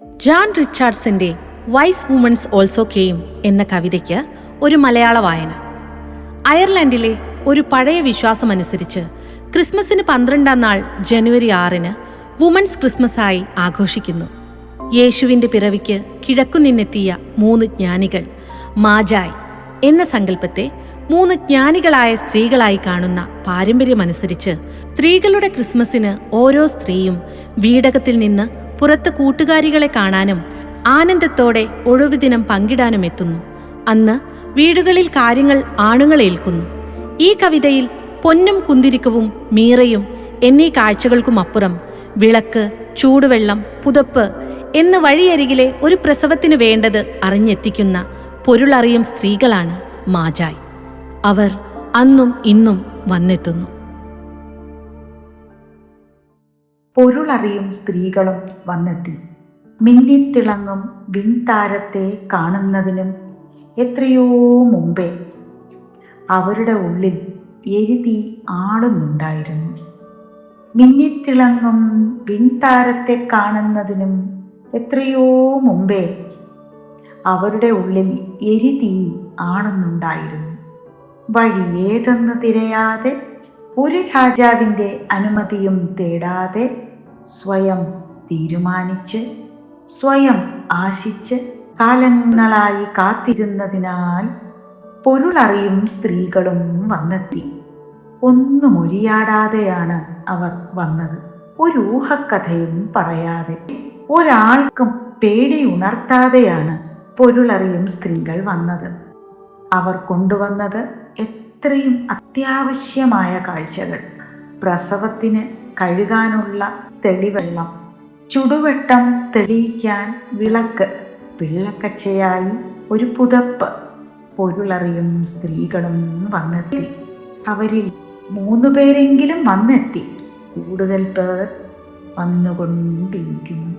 ജാൻ റിച്ചാർഡ്സന്റെ wise women's also came എന്ന കവിതയ്ക്ക് ഒരു മലയാള വായന. അയർലൻഡിലെ ഒരു പഴയ വിശ്വാസമനുസരിച്ച് ക്രിസ്മസിന് 12-ാം നാൾ ജനുവരി 6-ന് വുമൺസ് ക്രിസ്മസായി ആഘോഷിക്കുന്നു. യേശുവിൻ്റെ പിറവിക്ക് കിഴക്കുനിന്നെത്തിയ 3 ജ്ഞാനികൾ മാജായ് എന്ന സങ്കല്പത്തെ 3 ജ്ഞാനികളായ സ്ത്രീകളായി കാണുന്ന പാരമ്പര്യമനുസരിച്ച് സ്ത്രീകളുടെ ക്രിസ്മസിന് ഓരോ സ്ത്രീയും വീടകത്തിൽ നിന്ന് പുറത്ത് കൂട്ടുകാരികളെ കാണാനും ആനന്ദത്തോടെ ഒഴിവുദിനം പങ്കിടാനും എത്തുന്നു. അന്ന് വീടുകളിൽ കാര്യങ്ങൾ ആണുങ്ങൾ ഏൽക്കുന്നു. ഈ കവിതയിൽ പൊന്നും കുന്തിരിക്കവും മീറയും എന്നീ കാഴ്ചകൾക്കുമപ്പുറം വിളക്ക്, ചൂടുവെള്ളം, പുതപ്പ് എന്ന വഴിയരികിലെ ഒരു പ്രസവത്തിന് വേണ്ടത് അറിഞ്ഞെത്തിക്കുന്ന പൊരുളറിയും സ്ത്രീകളാണ് മാജായ്. അവർ അന്നും ഇന്നും വന്നെത്തുന്നു. പൊരുളറിയും സ്ത്രീകളും വന്നെത്തി. മിന്നിത്തിളങ്ങും വിൺതാരത്തെ കാണുന്നതിനും എത്രയോ മുമ്പേ അവരുടെ ഉള്ളിൽ എരിതി ആളുന്നുണ്ടായിരുന്നു. മിന്നിത്തിളങ്ങും വിൺതാരത്തെ കാണുന്നതിനും എത്രയോ മുമ്പേ അവരുടെ ഉള്ളിൽ എരിതി ആളുന്നുണ്ടായിരുന്നു. വഴി ഏതെന്ന് തിരയാതെ, ഒരു രാജാവിൻ്റെ അനുമതിയും തേടാതെ, സ്വയം തീരുമാനിച്ച്, സ്വയം ആശിച്ച് കാലങ്ങളായി കാത്തിരുന്നതിനാൽ പൊരുളറിയും സ്ത്രീകളും വന്നെത്തി. ഒന്നും ഒരിയാടാതെയാണ് അവർ വന്നത്. ഒരു ഊഹക്കഥയും പറയാതെ, ഒരാൾക്കും പേടി ഉണർത്താതെയാണ് പൊരുളറിയും സ്ത്രീകൾ വന്നത്. അവർ കൊണ്ടുവന്നത് എത്രയും അത്യാവശ്യമായ കാഴ്ചകൾ. പ്രസവത്തിന് കഴുകാനുള്ള തെളിവെള്ളം, ചുടുവെട്ടം തെളിയിക്കാൻ വിളക്ക്, പിള്ളക്കച്ചയായി ഒരു പുതപ്പ്. പൊരുളറിയും സ്ത്രീകളും വന്നെത്തി. അവരിൽ 3 പേരെങ്കിലും വന്നെത്തി. കൂടുതൽ പേർ വന്നുകൊണ്ടിരിക്കുന്നു.